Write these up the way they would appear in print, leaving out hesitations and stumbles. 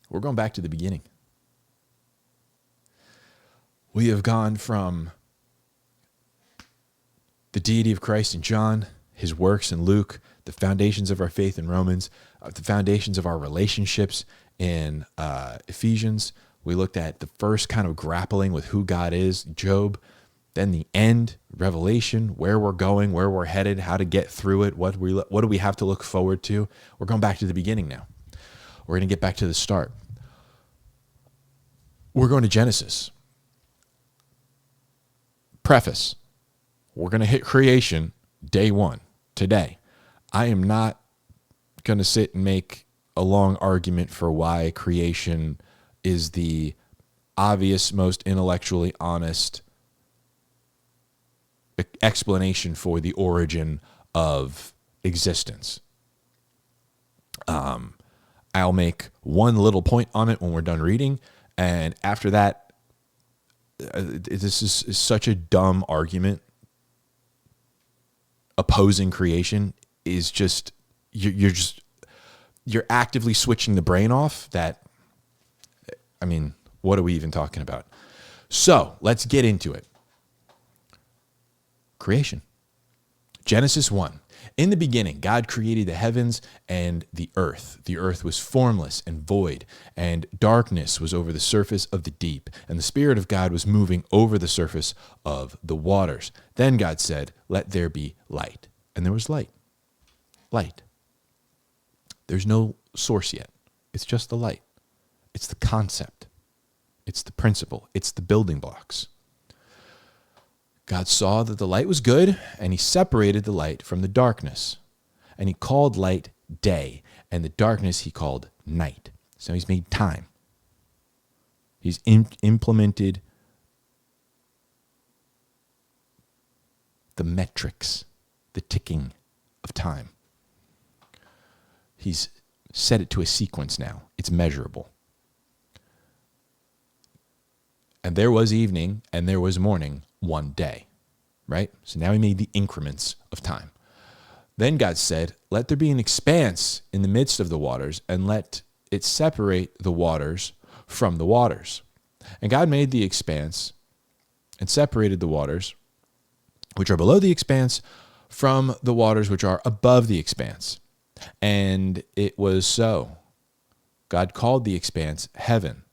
We're going back to the beginning. We have gone from the deity of Christ in John, his works in Luke, the foundations of our faith in Romans, the foundations of our relationships in Ephesians. We looked at the first kind of grappling with who God is, Job, then the end, Revelation, where we're going, where we're headed, how to get through it, what do we have to look forward to. We're going back to the beginning now. We're going to get back to the start. We're going to Genesis. Preface. We're going to hit creation day one, today. I am not going to sit and make a long argument for why creation is the obvious, most intellectually honest explanation for the origin of existence. I'll make one little point on it when we're done reading, and after that, this is such a dumb argument. Opposing creation is just you're actively switching the brain off. That, I mean, what are we even talking about? So let's get into it. Creation. Genesis 1. In the beginning, God created the heavens and the earth. The earth was formless and void, and darkness was over the surface of the deep, and the Spirit of God was moving over the surface of the waters. Then God said, "Let there be light." And there was light. Light. There's no source yet. It's just the light. It's the concept. It's the principle. It's the building blocks. God saw that the light was good, and he separated the light from the darkness. And he called light day, and the darkness he called night. So he's made time. He's implemented the metrics, the ticking of time. He's set it to a sequence now. It's measurable. And there was evening, and there was morning, one day, right? So now he made the increments of time. Then God said, "Let there be an expanse in the midst of the waters, and let it separate the waters from the waters." And God made the expanse and separated the waters which are below the expanse from the waters which are above the expanse. And it was so. God called the expanse heaven.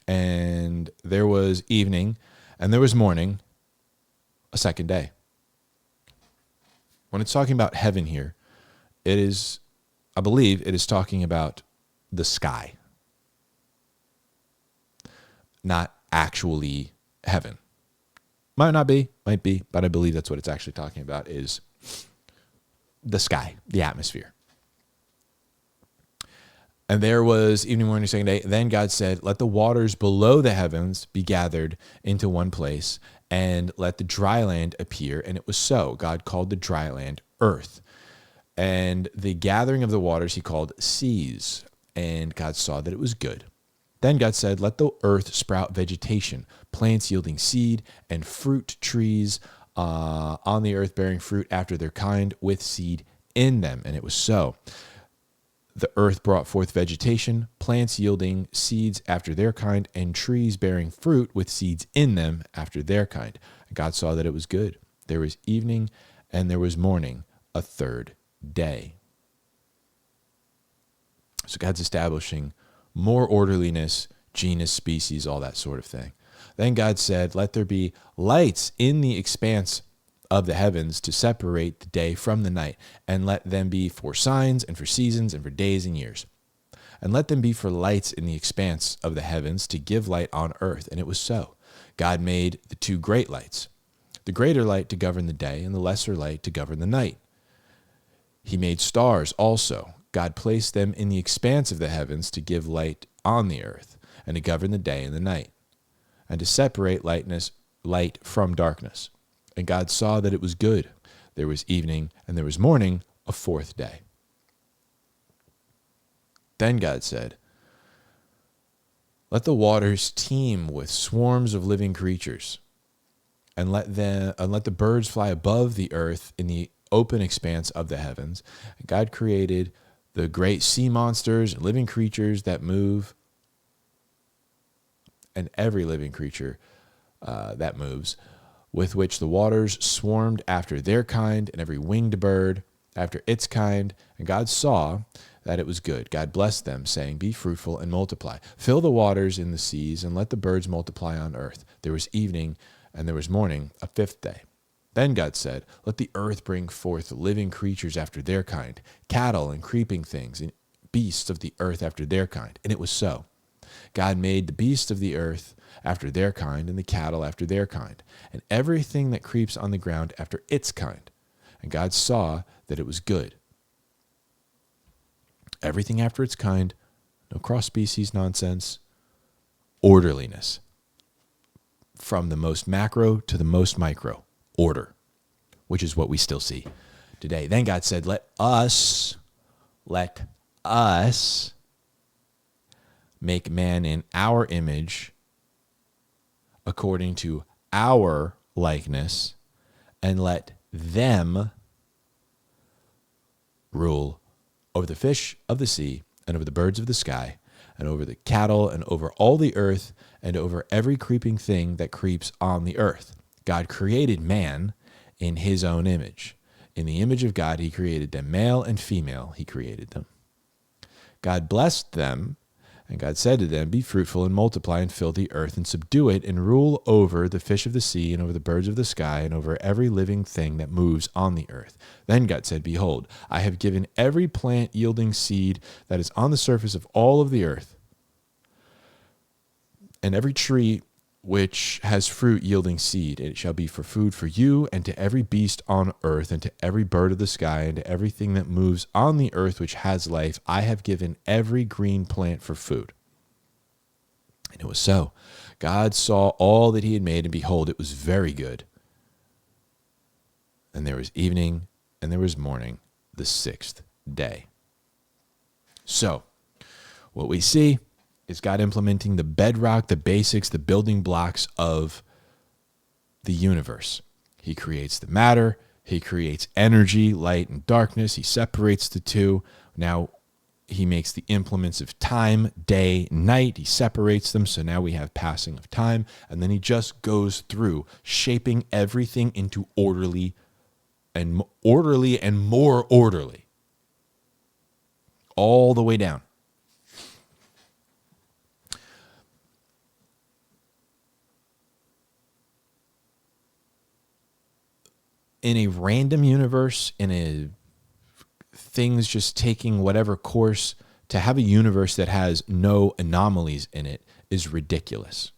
And there was evening, and there was morning, a second day. When it's talking about heaven here, it is, I believe, it is talking about the sky, not actually heaven. Might not be, might be, but I believe that's what it's actually talking about, is the sky, the atmosphere. And there was evening, morning, second day. Then God said, "Let the waters below the heavens be gathered into one place, and let the dry land appear." And it was so. God called the dry land earth. And the gathering of the waters he called seas. And God saw that it was good. Then God said, "Let the earth sprout vegetation, plants yielding seed, and fruit trees on the earth bearing fruit after their kind with seed in them." And it was so. The earth brought forth vegetation, plants yielding seeds after their kind, and trees bearing fruit with seeds in them after their kind. And God saw that it was good. There was evening and there was morning, a third day. So God's establishing more orderliness, genus, species, all that sort of thing. Then God said, "Let there be lights in the expanse of the heavens to separate the day from the night, and let them be for signs and for seasons and for days and years. And let them be for lights in the expanse of the heavens to give light on earth." And it was so. God made the two great lights, the greater light to govern the day and the lesser light to govern the night. He made stars also. God placed them in the expanse of the heavens to give light on the earth and to govern the day and the night, and to separate light from darkness. And God saw that it was good. There was evening and there was morning, a fourth day. Then God said, "Let the waters teem with swarms of living creatures, and let the birds fly above the earth in the open expanse of the heavens." And God created the great sea monsters and living creatures that move, and every living creature that moves, with which the waters swarmed after their kind, and every winged bird after its kind. And God saw that it was good. God blessed them, saying, be fruitful and multiply. Fill the waters in the seas, and let the birds multiply on earth. There was evening, and there was morning, a fifth day. Then God said, let the earth bring forth living creatures after their kind, cattle and creeping things, and beasts of the earth after their kind. And it was so. God made the beasts of the earth after their kind, and the cattle after their kind, and everything that creeps on the ground after its kind. And God saw that it was good. Everything after its kind, no cross-species nonsense, orderliness. From the most macro to the most micro, order, which is what we still see today. Then God said, let us make man in our image, according to our likeness, and let them rule over the fish of the sea, and over the birds of the sky, and over the cattle, and over all the earth, and over every creeping thing that creeps on the earth. God created man in his own image. In the image of God, he created them. Male and female, he created them. God blessed them, and God said to them, be fruitful and multiply and fill the earth and subdue it and rule over the fish of the sea and over the birds of the sky and over every living thing that moves on the earth. Then God said, behold, I have given every plant yielding seed that is on the surface of all of the earth, and every tree which has fruit yielding seed. It shall be for food for you, and to every beast on earth, and to every bird of the sky, and to everything that moves on the earth which has life. I have given every green plant for food. And it was so. God saw all that he had made, and behold, it was very good. And there was evening, and there was morning, the sixth day. So, what we see is God implementing the bedrock, the basics, the building blocks of the universe. He creates the matter. He creates energy, light, and darkness. He separates the two. Now he makes the implements of time, day, night. He separates them. So now we have passing of time. And then he just goes through shaping everything into orderly and more orderly. All the way down. In a random universe, in a things just taking whatever course, to have a universe that has no anomalies in it is ridiculous.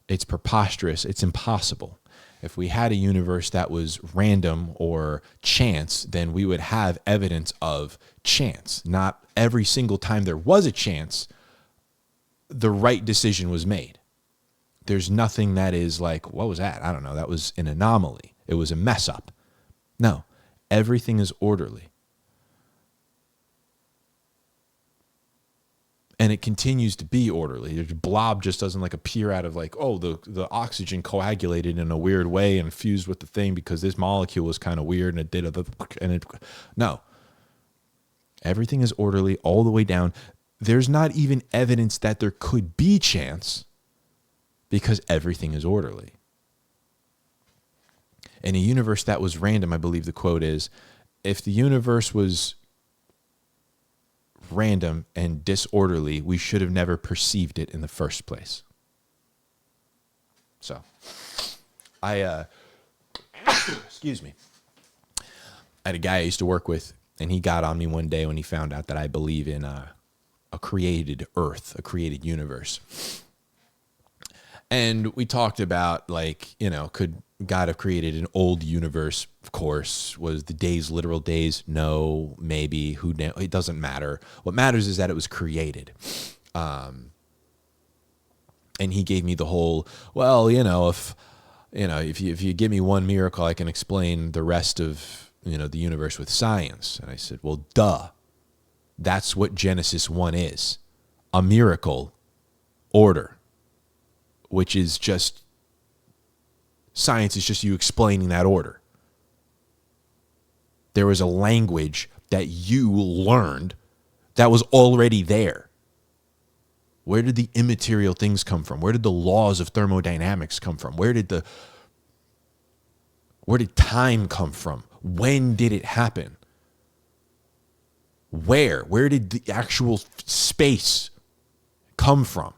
It's preposterous. It's impossible. If we had a universe that was random or chance, then we would have evidence of chance. Not every single time there was a chance, the right decision was made. There's nothing that is like, what was that? I don't know. That was an anomaly. It was a mess up. No, everything is orderly. And it continues to be orderly. The blob just doesn't like appear out of like, oh, the oxygen coagulated in a weird way and fused with the thing because this molecule was kind of weird and it did no. Everything is orderly all the way down. There's not even evidence that there could be chance because everything is orderly. In a universe that was random, I believe the quote is, if the universe was random and disorderly, we should have never perceived it in the first place. So, excuse me. I had a guy I used to work with, and he got on me one day when he found out that I believe in a created earth, a created universe. And we talked about, like, could God have created an old universe? Of course. Was the days literal days? No, maybe. Who knows? It doesn't matter. What matters is that it was created. And he gave me the whole, well, if you give me one miracle, I can explain the rest of, the universe with science. And I said, well, duh. That's what Genesis 1 is. A miracle, order, which is just, science is just you explaining that order. There was a language that you learned that was already there? Where did the immaterial things come from? Where did the laws of thermodynamics come from? Where did time come from? When did it happen? Where did the actual space come from?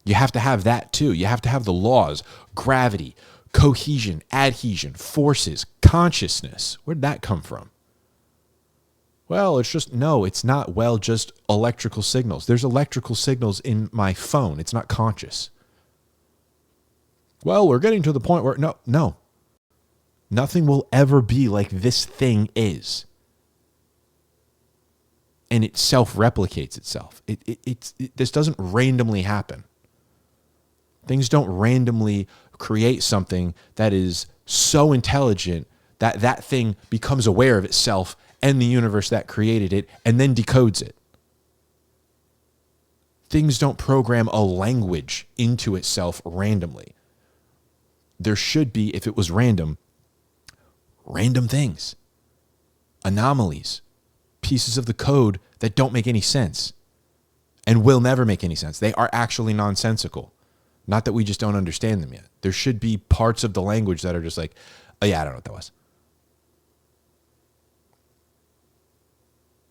You have to have that too. You have to have the laws, gravity, cohesion, adhesion, forces, consciousness. Where did that come from? Well, it's not just electrical signals. There's electrical signals in my phone. It's not conscious. Well, we're getting to the point where, no. Nothing will ever be like this thing is. And it self-replicates itself. This doesn't randomly happen. Things don't randomly create something that is so intelligent that that thing becomes aware of itself and the universe that created it and then decodes it. Things don't program a language into itself randomly. There should be, if it was random things, anomalies, pieces of the code that don't make any sense and will never make any sense. They are actually nonsensical. Not that we just don't understand them yet. There should be parts of the language that are just like, oh yeah, I don't know what that was.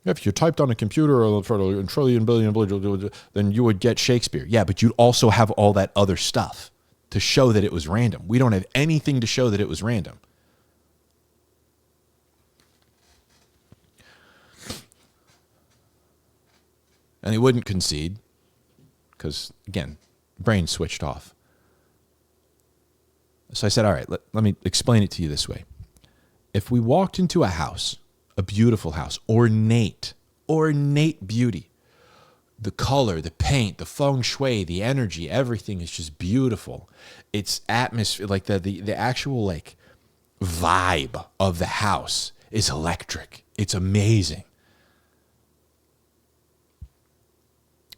If you typed on a computer for a trillion, billion, then you would get Shakespeare. Yeah, but you'd also have all that other stuff to show that it was random. We don't have anything to show that it was random. And he wouldn't concede because, again, brain switched off. So I said, all right, let me explain it to you this way. If we walked into a house, a beautiful house, ornate beauty, the color, the paint, the feng shui, the energy, everything is just beautiful. It's atmosphere, like the actual like vibe of the house is electric. It's amazing.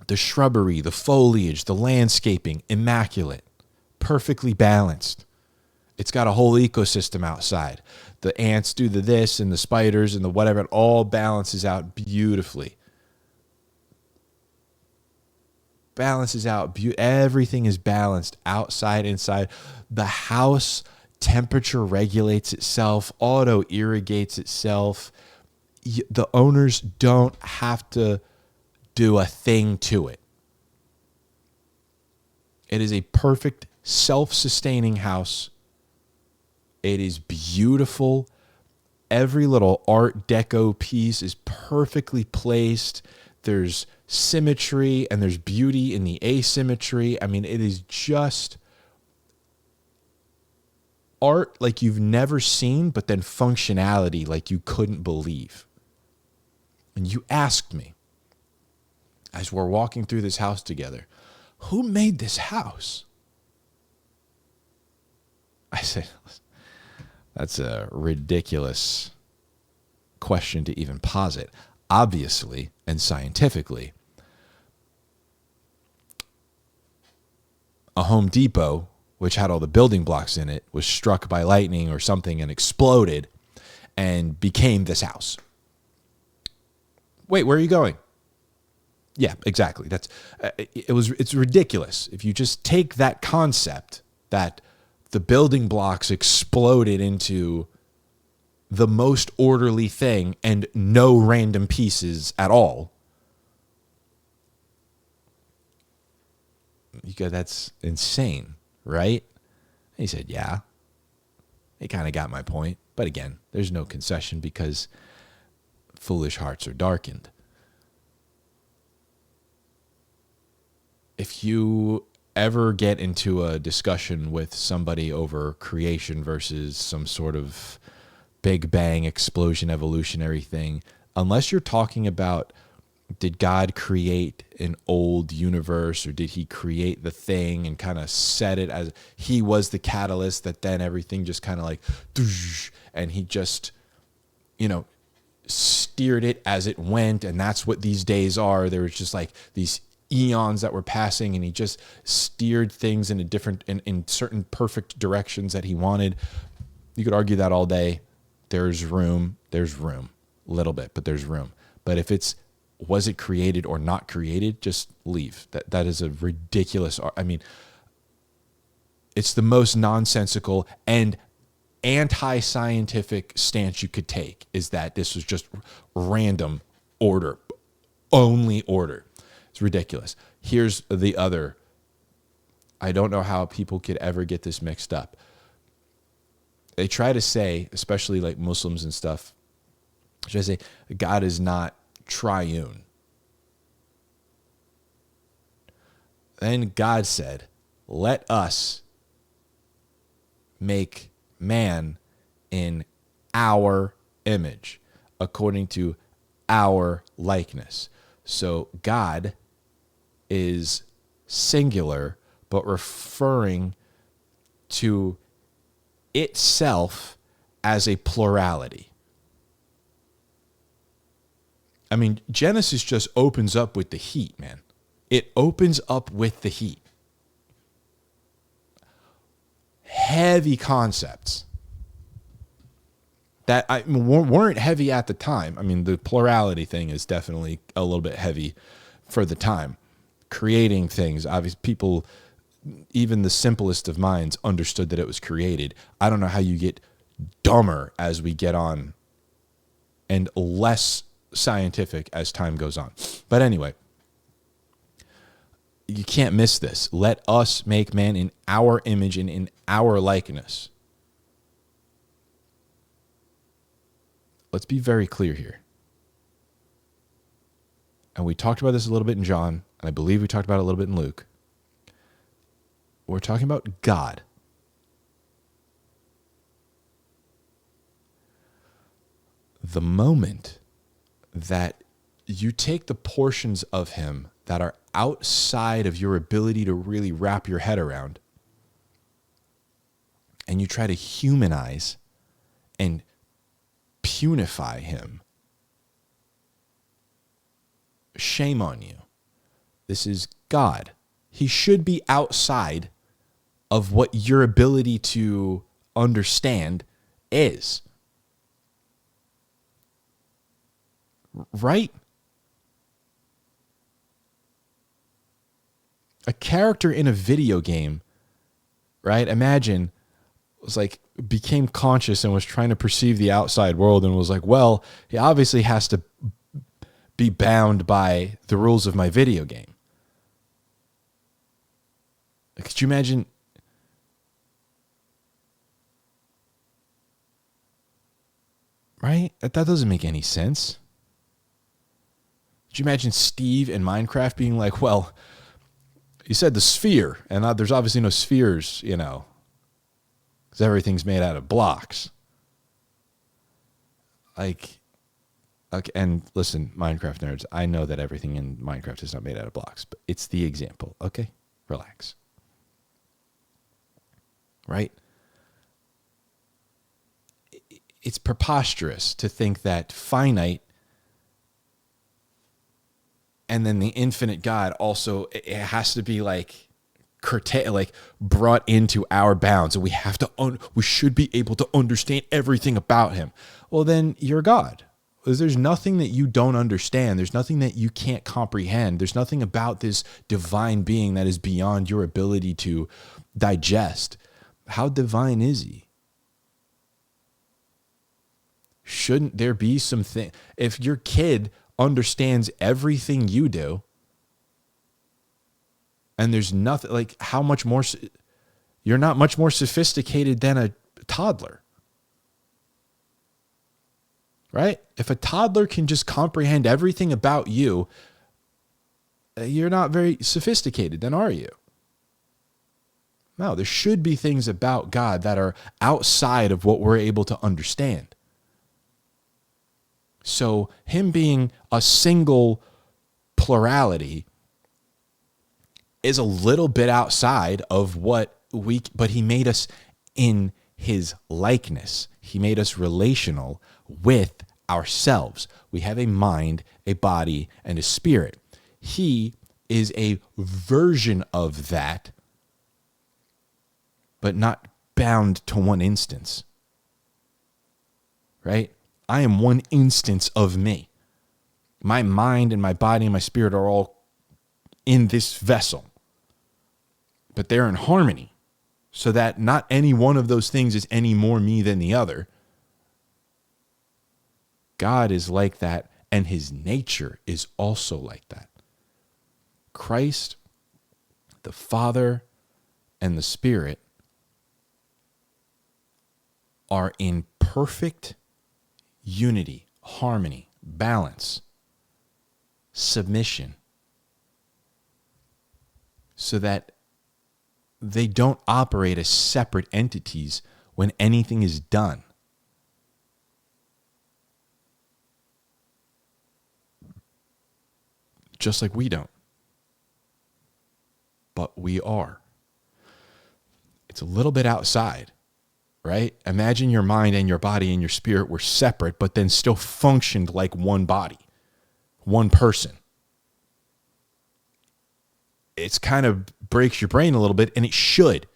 The shrubbery, the foliage, the landscaping, immaculate, perfectly balanced. It's got a whole ecosystem outside. The ants do the this and the spiders and the whatever. It all balances out beautifully. Everything is balanced outside, inside. The house temperature regulates itself, auto irrigates itself. The owners don't have to do a thing to it. It is a perfect self-sustaining house. It is beautiful. Every little Art Deco piece is perfectly placed. There's symmetry and there's beauty in the asymmetry. I mean, it is just art like you've never seen, but then functionality like you couldn't believe. And you asked me, as we're walking through this house together, who made this house? I said, that's a ridiculous question to even posit. Obviously and scientifically, a Home Depot, which had all the building blocks in it, was struck by lightning or something and exploded and became this house. Wait, where are you going? Yeah, exactly. It's ridiculous. If you just take that concept that the building blocks exploded into the most orderly thing and no random pieces at all, you go, that's insane, right? And he said, yeah. He kind of got my point. But again, there's no concession because foolish hearts are darkened. If you ever get into a discussion with somebody over creation versus some sort of Big Bang explosion evolutionary thing, unless you're talking about did God create an old universe or did he create the thing and kind of set it as he was the catalyst that then everything just kind of like, and he just, steered it as it went. And that's what these days are. There was just like these eons that were passing and he just steered things in in certain perfect directions that he wanted. You could argue that all day. There's room, a little bit, but there's room. But if it's, was it created or not created, just leave. That is a ridiculous, I mean, it's the most nonsensical and anti-scientific stance you could take, is that this was just random order, only order. It's ridiculous. Here's the other. I don't know how people could ever get this mixed up. They try to say, especially like Muslims and stuff, try to say God is not triune. Then God said, let us make man in our image, according to our likeness. So God is singular, but referring to itself as a plurality. I mean, Genesis just opens up with the heat, man. It opens up with the heat. Heavy concepts that weren't heavy at the time. I mean, the plurality thing is definitely a little bit heavy for the time. Creating things, obviously, people, even the simplest of minds, understood that it was created. I don't know how you get dumber as we get on and less scientific as time goes on. But anyway, you can't miss this. Let us make man in our image and in our likeness. Let's be very clear here. And we talked about this a little bit in John, and I believe we talked about it a little bit in Luke. We're talking about God. The moment that you take the portions of him that are outside of your ability to really wrap your head around, and you try to humanize and punify him, shame on you. This is God. He should be outside of what your ability to understand is. Right? A character in a video game, right? Imagine, was like, became conscious and was trying to perceive the outside world and was like, well, he obviously has to be bound by the rules of my video game. Could you imagine? Right? That doesn't make any sense. Could you imagine Steve in Minecraft being like, well, you said the sphere, and there's obviously no spheres, you know, because everything's made out of blocks. Like, okay, and listen, Minecraft nerds, I know that everything in Minecraft is not made out of blocks, but it's the example, okay? Relax. Right? It's preposterous to think that finite and then the infinite God also, it has to be like brought into our bounds, and we have to we should be able to understand everything about him. Well, then you're God. There's nothing that you don't understand. There's nothing that you can't comprehend. There's nothing about this divine being that is beyond your ability to digest. How divine is he? Shouldn't there be something? If your kid understands everything you do, and there's nothing, like, how much more, you're not much more sophisticated than a toddler, right? If a toddler can just comprehend everything about you, you're not very sophisticated, then are you? No, there should be things about God that are outside of what we're able to understand. So him being a single plurality is a little bit outside of what but he made us in his likeness. He made us relational with ourselves. We have a mind, a body, and a spirit. He is a version of that, but not bound to one instance. Right? I am one instance of me. My mind and my body and my spirit are all in this vessel, but they're in harmony so that not any one of those things is any more me than the other. God is like that, and his nature is also like that. Christ, the Father, and the Spirit are in perfect unity, harmony, balance, submission, so that they don't operate as separate entities when anything is done. Just like we don't. But we are. It's a little bit outside, right? Imagine your mind and your body and your spirit were separate, but then still functioned like one body, one person. It's kind of breaks your brain a little bit, and it should,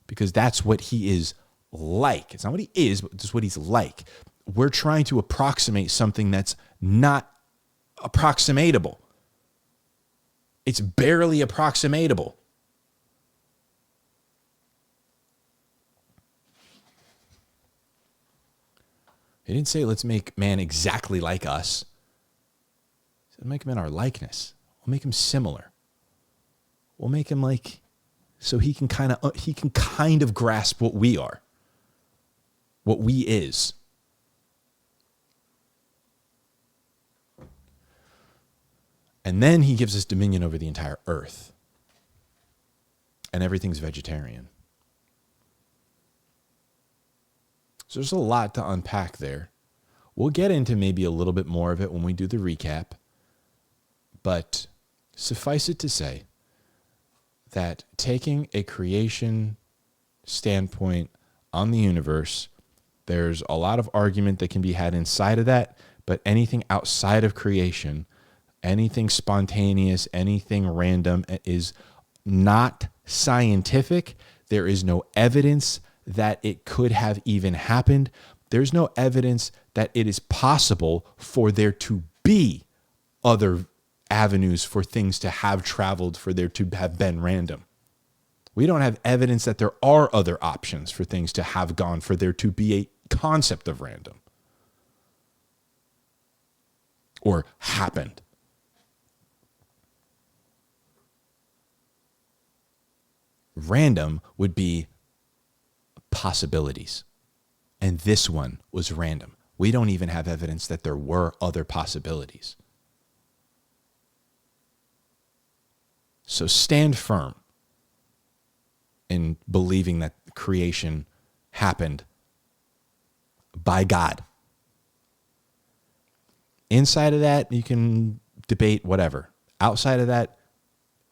because that's what he is like. It's not what he is, but it's what he's like. We're trying to approximate something that's not approximatable. It's barely approximatable. He didn't say, let's make man exactly like us. He said, make him in our likeness. We'll make him similar. We'll make him like, so he can kind of grasp what we are, what we is. And then he gives us dominion over the entire earth. And everything's vegetarian. So there's a lot to unpack there. We'll get into maybe a little bit more of it when we do the recap. But suffice it to say that taking a creation standpoint on the universe, there's a lot of argument that can be had inside of that, but anything outside of creation, anything spontaneous, anything random is not scientific. There is no evidence that it could have even happened. There's no evidence that it is possible for there to be other avenues for things to have traveled, for there to have been random. We don't have evidence that there are other options for things to have gone, for there to be a concept of random or happened. Random would be possibilities. And this one was random. We don't even have evidence that there were other possibilities. So stand firm in believing that creation happened by God. Inside of that, you can debate whatever. Outside of that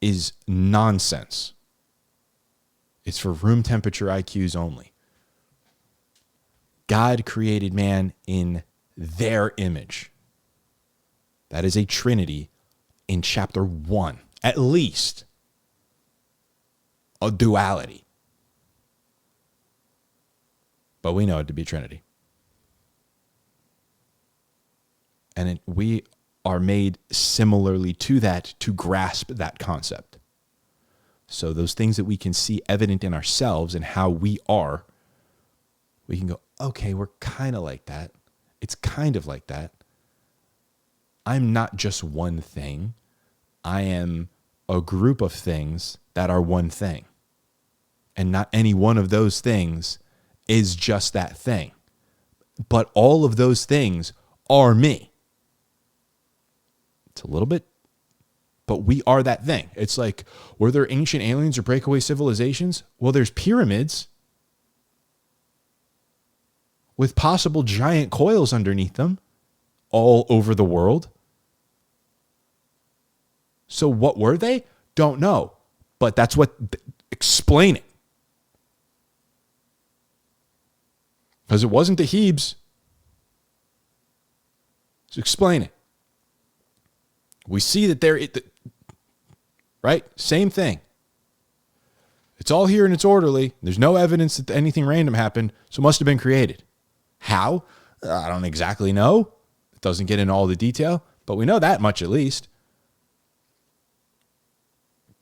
is nonsense. It's for room temperature IQs only. God created man in their image. That is a trinity in chapter 1, at least. A duality. But we know it to be Trinity. And we are made similarly to that to grasp that concept. So those things that we can see evident in ourselves and how we are, we can go, okay, we're kind of like that. It's kind of like that. I'm not just one thing. I am a group of things that are one thing. And not any one of those things is just that thing. But all of those things are me. It's a little bit, but we are that thing. It's like, were there ancient aliens or breakaway civilizations? Well, there's pyramids with possible giant coils underneath them all over the world. So what were they? Don't know. But that's what, explain it. Because it wasn't the Hebes. So explain it. We see that they're, right? Same thing. It's all here and it's orderly. There's no evidence that anything random happened, so it must have been created. How? I don't exactly know. It doesn't get into all the detail, but we know that much at least.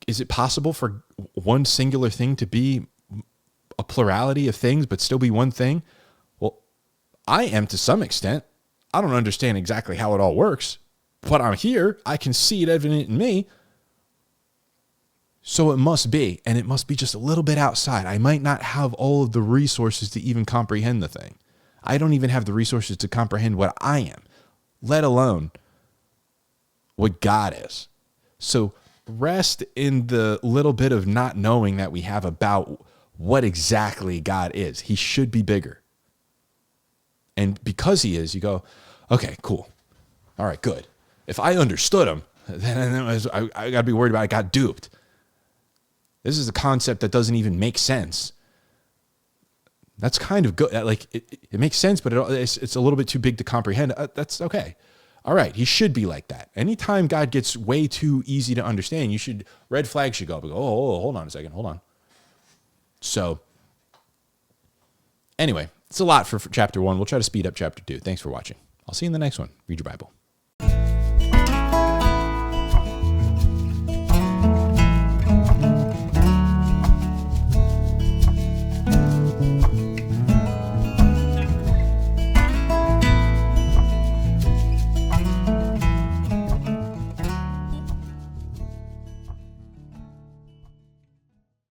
Is it possible for one singular thing to be a plurality of things but still be one thing? Well, I am to some extent. I don't understand exactly how it all works, but I'm here. I can see it evident in me. So it must be, and it must be just a little bit outside. I might not have all of the resources to even comprehend the thing. I don't even have the resources to comprehend what I am, let alone what God is. So rest in the little bit of not knowing that we have about what exactly God is. He should be bigger. And because he is, you go, okay, cool. All right, good. If I understood him, then I got to be worried about I got duped. This is a concept that doesn't even make sense. That's kind of good. Like it makes sense, but it's a little bit too big to comprehend. That's okay. All right, he should be like that. Anytime God gets way too easy to understand, red flags should go up and go, oh, hold on a second, hold on. So anyway, it's a lot for chapter 1. We'll try to speed up chapter 2. Thanks for watching. I'll see you in the next one. Read your Bible.